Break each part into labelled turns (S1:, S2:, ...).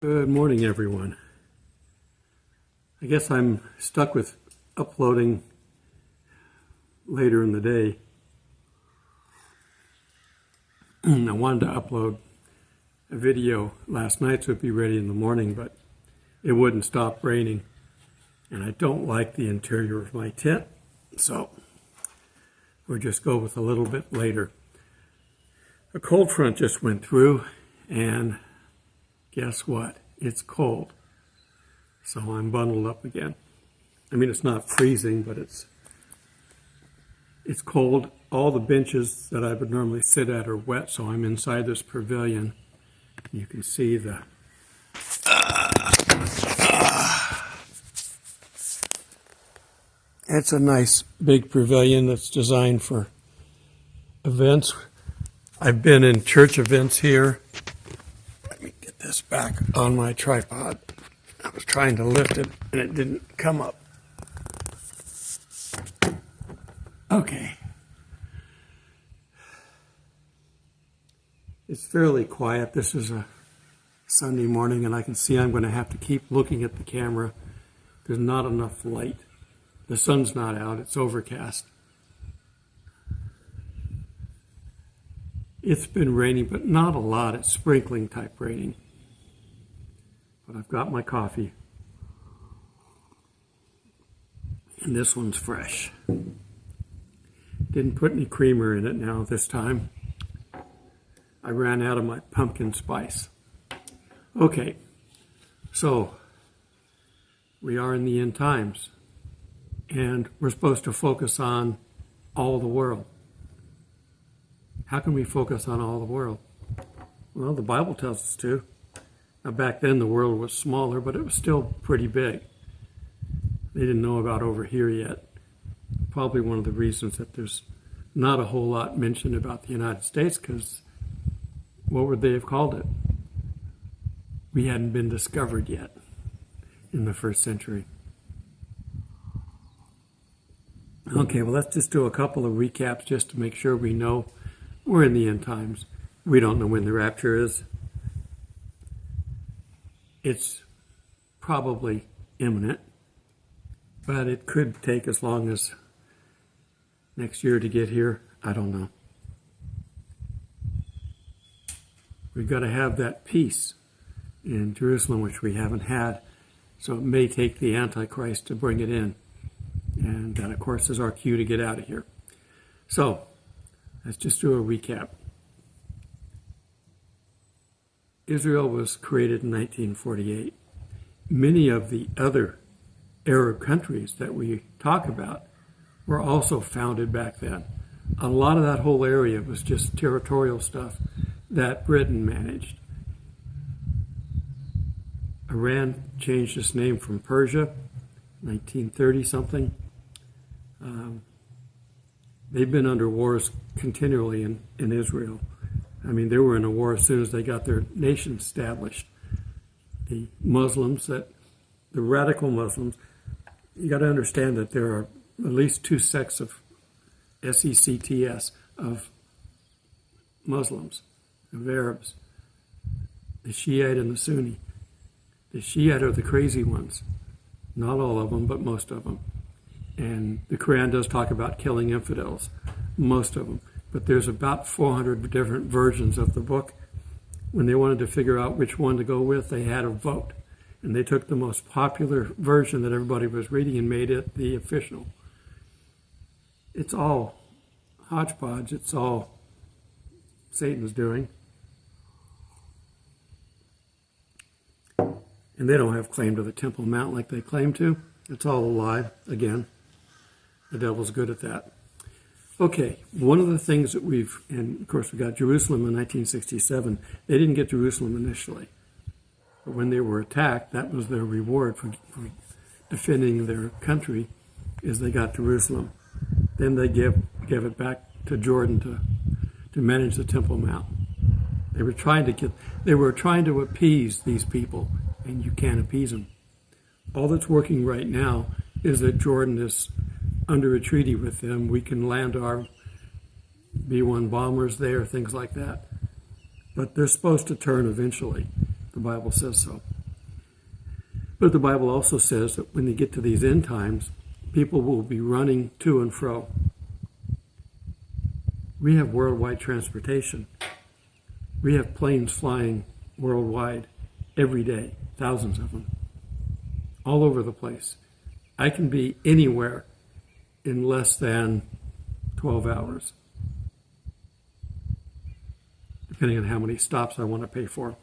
S1: Good morning, everyone. I guess I'm stuck with uploading later in the day. I wanted to upload a video last night so it'd be ready in the morning, but it wouldn't stop raining. And I don't like the interior of my tent, so we'll just go with a little bit later. A cold front just went through, and guess what? It's cold. So I'm bundled up again. I mean, it's not freezing, but it's cold. All the benches that I would normally sit at are wet, so I'm inside this pavilion. You can see the it's a nice big pavilion that's designed for events. I've been in church events here. Let me get this back on my tripod. I was trying to lift it and it didn't come up. Okay. It's fairly quiet. This is a Sunday morning and I can see I'm going to have to keep looking at the camera. There's not enough light. The sun's not out. It's overcast. It's been raining, but not a lot. It's sprinkling type raining. But I've got my coffee. And this one's fresh. Didn't put any creamer in it now this time. I ran out of my pumpkin spice. Okay, so we are in the end times. And we're supposed to focus on all the world. How can we focus on all the world? Well, the Bible tells us to. Now, back then the world was smaller, but it was still pretty big. They didn't know about over here yet. Probably one of the reasons that there's not a whole lot mentioned about the United States, because what would they have called it? We hadn't been discovered yet in the first century. Okay, well, let's just do a couple of recaps just to make sure we know we're in the end times. We don't know when the rapture is. It's probably imminent, but it could take as long as next year to get here. I don't know. We've got to have that peace in Jerusalem, which we haven't had, so it may take the Antichrist to bring it in. And that, of course, is our cue to get out of here. So, let's just do a recap. Israel was created in 1948. Many of the other Arab countries that we talk about were also founded back then. A lot of that whole area was just territorial stuff that Britain managed. Iran changed its name from Persia, 1930-something. They've been under wars continually in Israel. I mean, they were in a war as soon as they got their nation established. The Muslims, the radical Muslims, you got to understand that there are at least two sects of sects of Muslims, of Arabs, the Shiite and the Sunni. The Shiite are the crazy ones. Not all of them, but most of them. And the Quran does talk about killing infidels, most of them. But there's about 400 different versions of the book. When they wanted to figure out which one to go with, they had a vote. And they took the most popular version that everybody was reading and made it the official. It's all hodgepodge. It's all Satan's doing. And they don't have claim to the Temple Mount like they claim to. It's all a lie, again. The devil's good at that. Okay, one of the things that and of course we got Jerusalem in 1967. They didn't get Jerusalem initially. But when they were attacked, that was their reward for defending their country, is they got Jerusalem. Then they gave it back to Jordan to manage the Temple Mount. They were trying to appease these people, and you can't appease them. All that's working right now is that Jordan is under a treaty with them. We can land our B-1 bombers there, things like that. But they're supposed to turn eventually. The Bible says so. But the Bible also says that when you get to these end times, people will be running to and fro. We have worldwide transportation. We have planes flying worldwide every day, thousands of them, all over the place. I can be anywhere in less than 12 hours, depending on how many stops I want to pay for.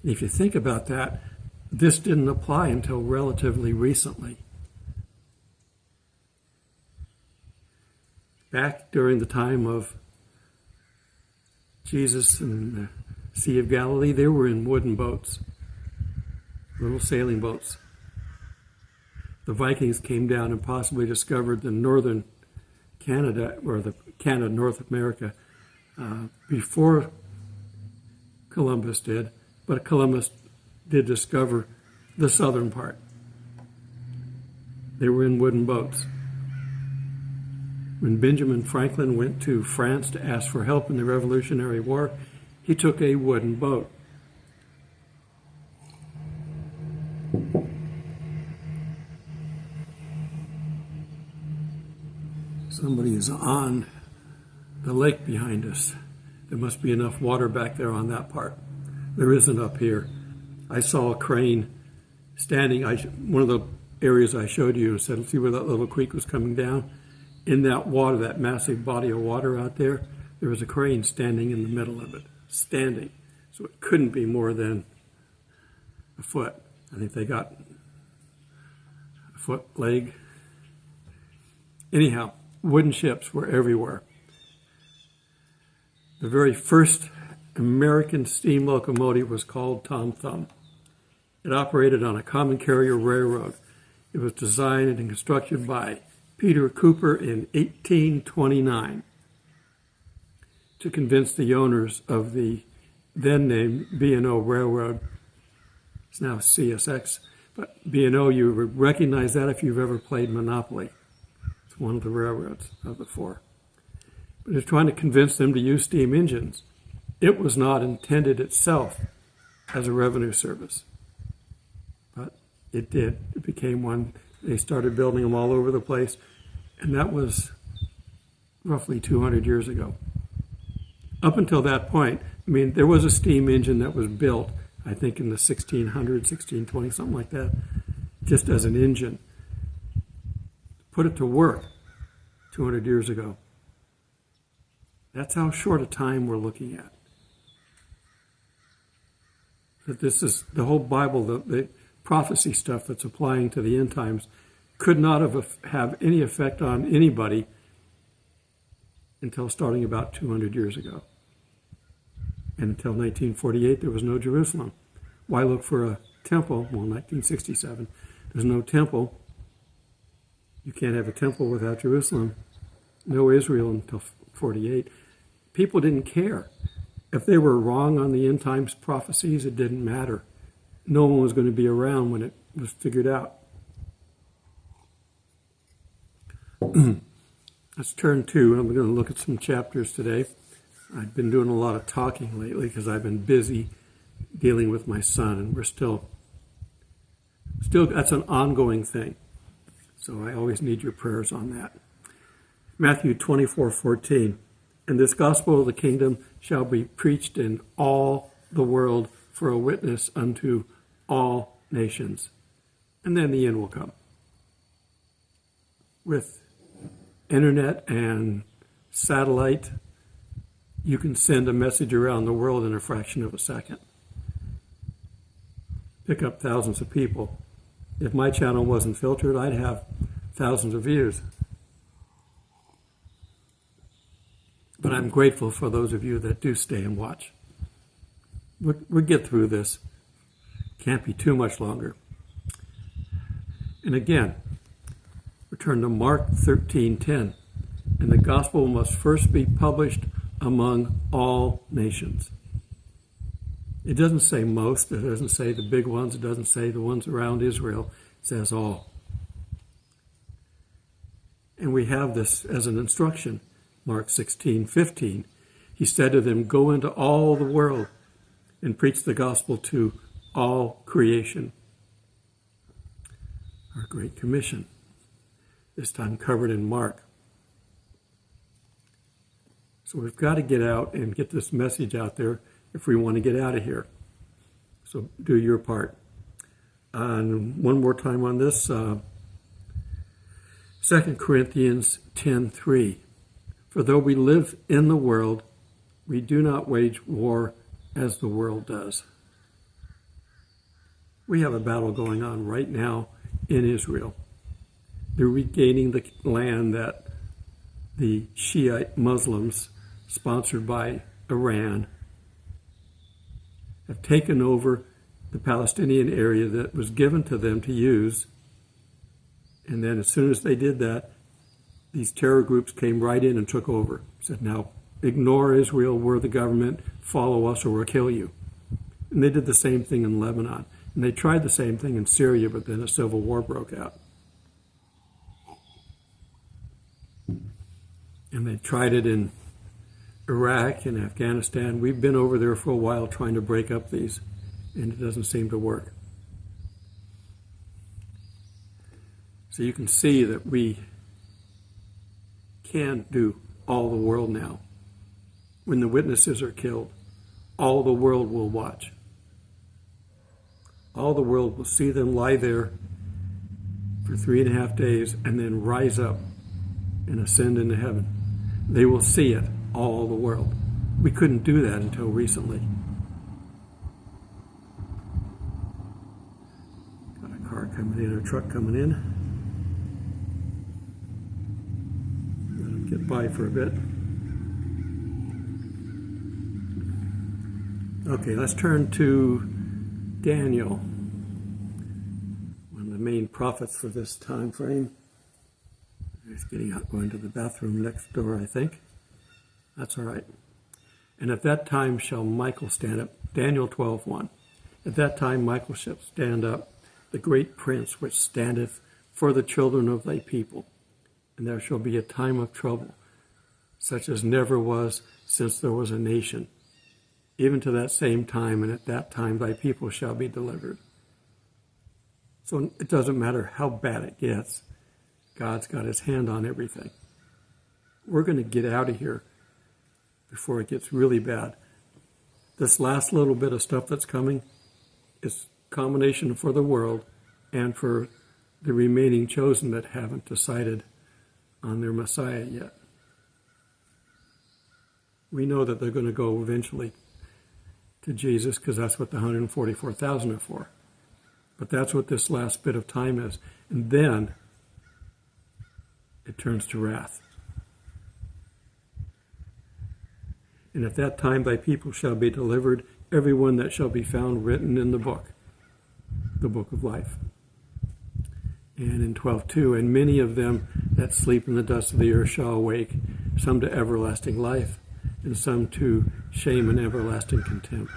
S1: And if you think about that, this didn't apply until relatively recently. Back during the time of Jesus and the Sea of Galilee, they were in wooden boats, little sailing boats. The Vikings came down and possibly discovered the northern Canada, or the Canada, North America, before Columbus did, but Columbus did discover the southern part. They were in wooden boats. When Benjamin Franklin went to France to ask for help in the Revolutionary War, he took a wooden boat. Somebody is on the lake behind us. There must be enough water back there on that part. There isn't up here. I saw a crane standing. One of the areas I showed you and said, see where that little creek was coming down? In that water, that massive body of water out there, there was a crane standing in the middle of it. Standing. So it couldn't be more than a foot. I think they got a foot leg. Anyhow, wooden ships were everywhere. The very first American steam locomotive was called Tom Thumb. It operated on a common carrier railroad. It was designed and constructed by Peter Cooper in 1829 to convince the owners of the then named B&O Railroad. It's now CSX, but B&O, you would recognize that if you've ever played Monopoly. It's one of the railroads of the four. But it's trying to convince them to use steam engines. It was not intended itself as a revenue service, but it did. It became one. They started building them all over the place, and that was roughly 200 years ago. Up until that point, I mean, there was a steam engine that was built, I think in the 1600s, 1620, something like that, just as an engine. Put it to work 200 years ago. That's how short a time we're looking at. That this is the whole Bible, the prophecy stuff that's applying to the end times could not have any effect on anybody until starting about 200 years ago. And until 1948, there was no Jerusalem. Why look for a temple? Well, 1967, there's no temple. You can't have a temple without Jerusalem. No Israel until 48. People didn't care. If they were wrong on the end times prophecies, it didn't matter. No one was going to be around when it was figured out. Let's turn to, I'm going to look at some chapters today. I've been doing a lot of talking lately because I've been busy dealing with my son, and we're still, that's an ongoing thing. So I always need your prayers on that. Matthew 24:14. And this gospel of the kingdom shall be preached in all the world for a witness unto all nations. And then the end will come. With internet and satellite, you can send a message around the world in a fraction of a second. Pick up thousands of people. If my channel wasn't filtered, I'd have thousands of views. But I'm grateful for those of you that do stay and watch. We'll get through this. Can't be too much longer. And again, return to Mark 13:10. And the gospel must first be published among all nations. It doesn't say most. It doesn't say the big ones. It doesn't say the ones around Israel. It says all. And we have this as an instruction. Mark 16:15, he said to them, go into all the world and preach the gospel to all creation. our Great Commission, this time covered in Mark. So we've got to get out and get this message out there if we want to get out of here. So do your part. And one more time on this, 2 Corinthians 10:3. For though we live in the world, we do not wage war as the world does. We have a battle going on right now in Israel. They're regaining the land that the Shiite Muslims, sponsored by Iran, have taken over the Palestinian area that was given to them to use. And then as soon as they did that, these terror groups came right in and took over. Said, now ignore Israel, we're the government, follow us or we'll kill you. And they did the same thing in Lebanon. And they tried the same thing in Syria, but then a civil war broke out. And they tried it in Iraq and Afghanistan. We've been over there for a while trying to break up these, and it doesn't seem to work. So you can see that we can't do all the world now. When the witnesses are killed, all the world will watch. All the world will see them lie there for 3.5 days and then rise up and ascend into heaven. They will see it, all the world. We couldn't do that until recently. Got a car coming in, a truck coming in. Let them get by for a bit. Okay, let's turn to Daniel, one of the main prophets for this time frame. He's getting out, going to the bathroom next door, I think. That's all right. And at that time shall Michael stand up. Daniel 12:1. At that time Michael shall stand up, the great prince which standeth for the children of thy people. And there shall be a time of trouble, such as never was since there was a nation, even to that same time, and at that time thy people shall be delivered. So it doesn't matter how bad it gets. God's got his hand on everything. We're going to get out of here before it gets really bad. This last little bit of stuff that's coming is a combination for the world and for the remaining chosen that haven't decided on their Messiah yet. We know that they're going to go eventually to Jesus because that's what the 144,000 are for. But that's what this last bit of time is. And then it turns to wrath. And at that time thy people shall be delivered, every one that shall be found written in the book of life. And in 12:2, and many of them that sleep in the dust of the earth shall awake, some to everlasting life, and some to shame and everlasting contempt.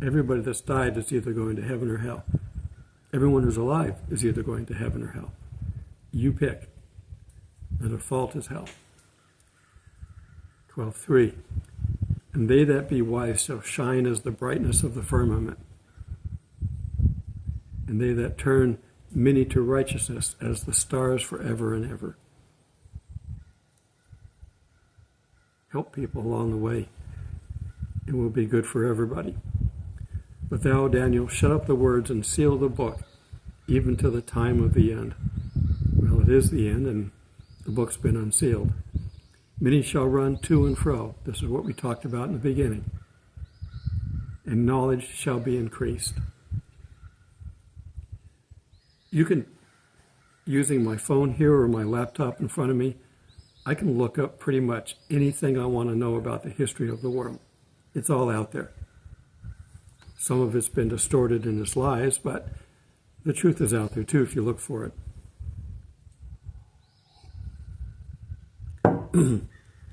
S1: Everybody that's died is either going to heaven or hell. Everyone who's alive is either going to heaven or hell. You pick. The default is hell. 12:3. And they that be wise shall shine as the brightness of the firmament, and they that turn many to righteousness as the stars forever and ever. Help people along the way. It will be good for everybody. But thou, Daniel, shut up the words and seal the book, even to the time of the end. Well, it is the end, and the book's been unsealed. Many shall run to and fro. This is what we talked about in the beginning. And knowledge shall be increased. You can, using my phone here or my laptop in front of me, I can look up pretty much anything I want to know about the history of the world. It's all out there. Some of it's been distorted in its lies, but the truth is out there too if you look for it.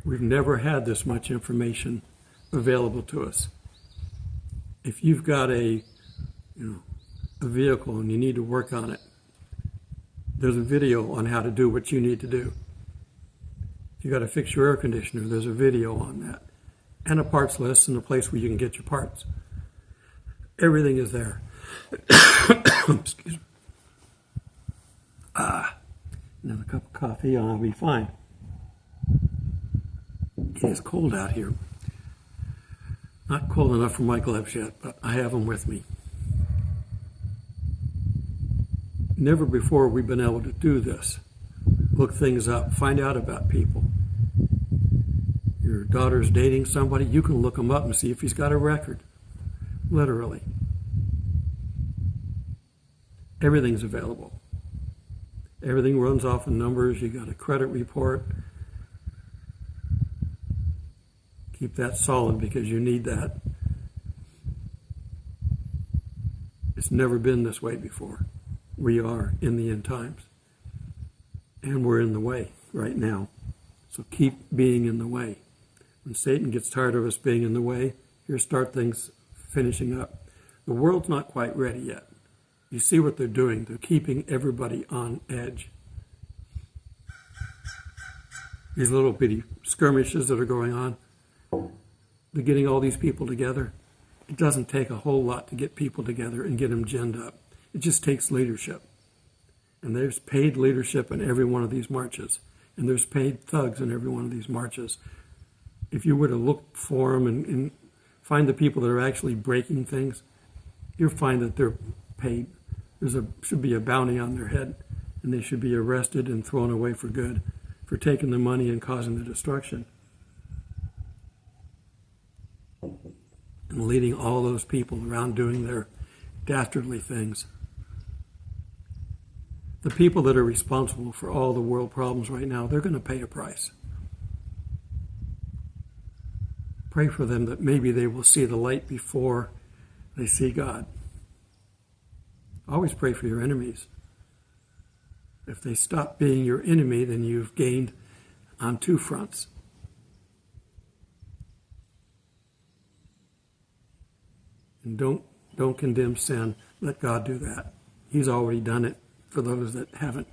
S1: We've never had this much information available to us. If you've got a vehicle and you need to work on it, there's a video on how to do what you need to do. If you got to fix your air conditioner, there's a video on that. And a parts list and a place where you can get your parts. Everything is there. Excuse me. Another cup of coffee and I'll be fine. It's cold out here. Not cold enough for my gloves yet, but I have them with me. Never before we've been able to do this. Look things up, find out about people. Your daughter's dating somebody, you can look him up and see if he's got a record. Literally. Everything's available. Everything runs off of numbers. You got a credit report. Keep that solid because you need that. It's never been this way before. We are in the end times. And we're in the way right now. So keep being in the way. When Satan gets tired of us being in the way, here start things finishing up. The world's not quite ready yet. You see what they're doing. They're keeping everybody on edge. These little bitty skirmishes that are going on, they're getting all these people together. It doesn't take a whole lot to get people together and get them ginned up. It just takes leadership. And there's paid leadership in every one of these marches. And there's paid thugs in every one of these marches. If you were to look for them and find the people that are actually breaking things, you'll find that they're paid. Should be a bounty on their head, and they should be arrested and thrown away for good for taking the money and causing the destruction. And leading all those people around doing their dastardly things. The people that are responsible for all the world problems right now, they're going to pay a price. Pray for them that maybe they will see the light before they see God. Always pray for your enemies. If they stop being your enemy, then you've gained on two fronts. And don't condemn sin. Let God do that. He's already done it for those that haven't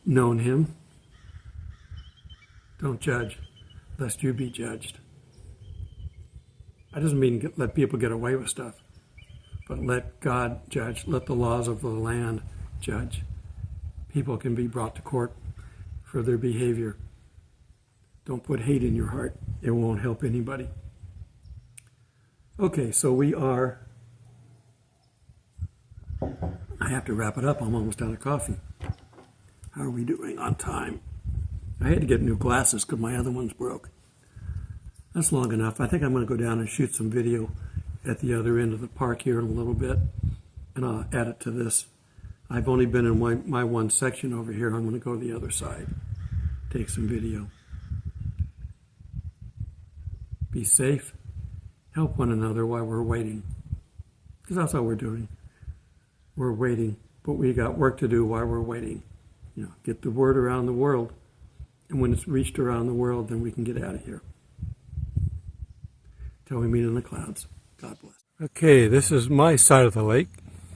S1: known him. Don't judge, lest you be judged. That doesn't mean let people get away with stuff. But let God judge. Let the laws of the land judge. People can be brought to court for their behavior. Don't put hate in your heart. It won't help anybody. Okay, so I have to wrap it up. I'm almost out of coffee. How are we doing on time? I had to get new glasses because my other ones broke. That's long enough. I think I'm going to go down and shoot some video at the other end of the park here in a little bit, and I'll add it to this. I've only been in my one section over here. I'm going to go to the other side, take some video. Be safe. Help one another while we're waiting, because that's all we're doing. We're waiting, but we got work to do while we're waiting. Get the word around the world, and when it's reached around the world, then we can get out of here. Till we meet in the clouds. God bless. Okay, this is my side of the lake,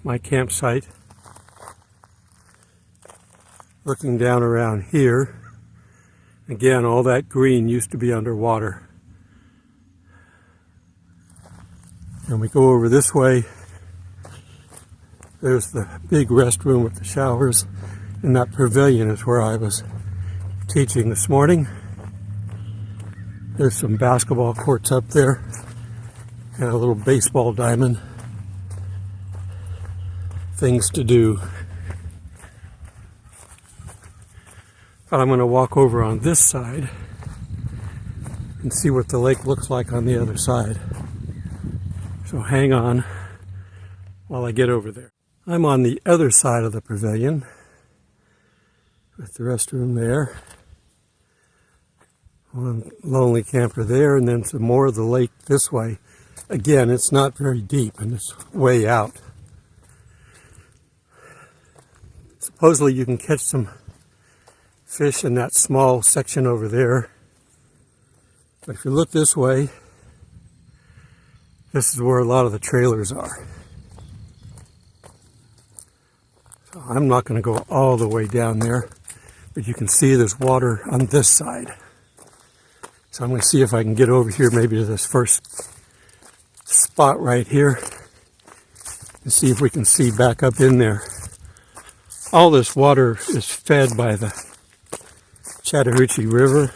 S1: my campsite. Looking down around here, again, all that green used to be underwater. And we go over this way. There's the big restroom with the showers, and that pavilion is where I was teaching this morning. There's some basketball courts up there, and a little baseball diamond. Things to do. But I'm going to walk over on this side and see what the lake looks like on the other side. So hang on while I get over there. I'm on the other side of the pavilion with the restroom there. One lonely camper there, and then some more of the lake this way. Again, it's not very deep, and it's way out. Supposedly you can catch some fish in that small section over there. But if you look this way, this is where a lot of the trailers are. So I'm not going to go all the way down there, but you can see there's water on this side. So I'm going to see if I can get over here maybe to this first spot right here and see if we can see back up in there. All this water is fed by the Chattahoochee River.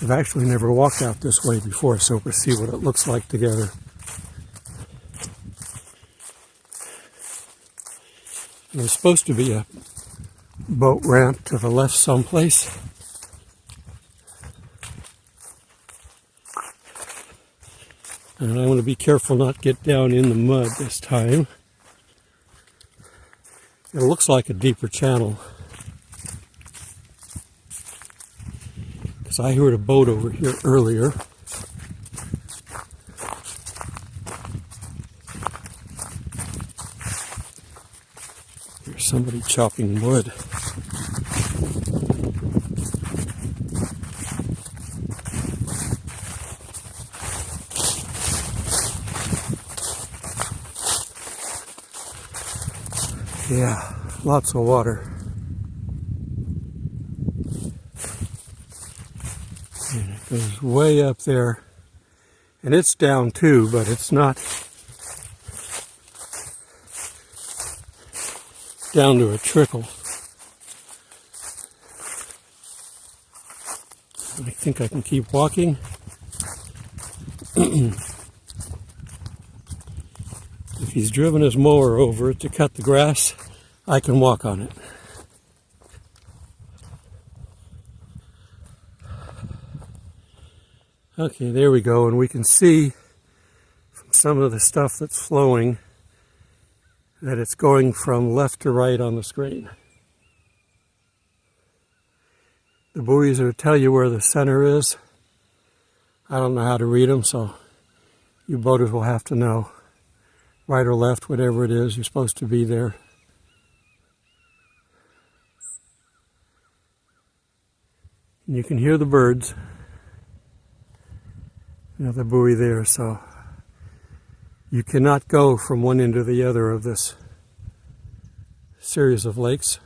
S1: I've actually never walked out this way before, so we'll see what it looks like together. There's supposed to be a boat ramp to the left someplace. And I want to be careful not to get down in the mud this time. It looks like a deeper channel, because I heard a boat over here earlier. There's somebody chopping wood. Yeah, lots of water. And it goes way up there. And it's down too, but it's not down to a trickle. I think I can keep walking. If he's driven his mower over it to cut the grass, I can walk on it. Okay, there we go, and we can see from some of the stuff that's flowing that it's going from left to right on the screen. The buoys will tell you where the center is. I don't know how to read them, so you boaters will have to know. Right or left, whatever it is, you're supposed to be there. And you can hear the birds. Another buoy there, so you cannot go from one end to the other of this series of lakes.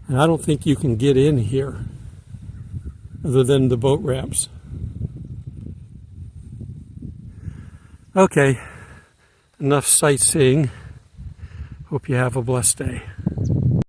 S1: And I don't think you can get in here other than the boat ramps. Okay, enough sightseeing. Hope you have a blessed day.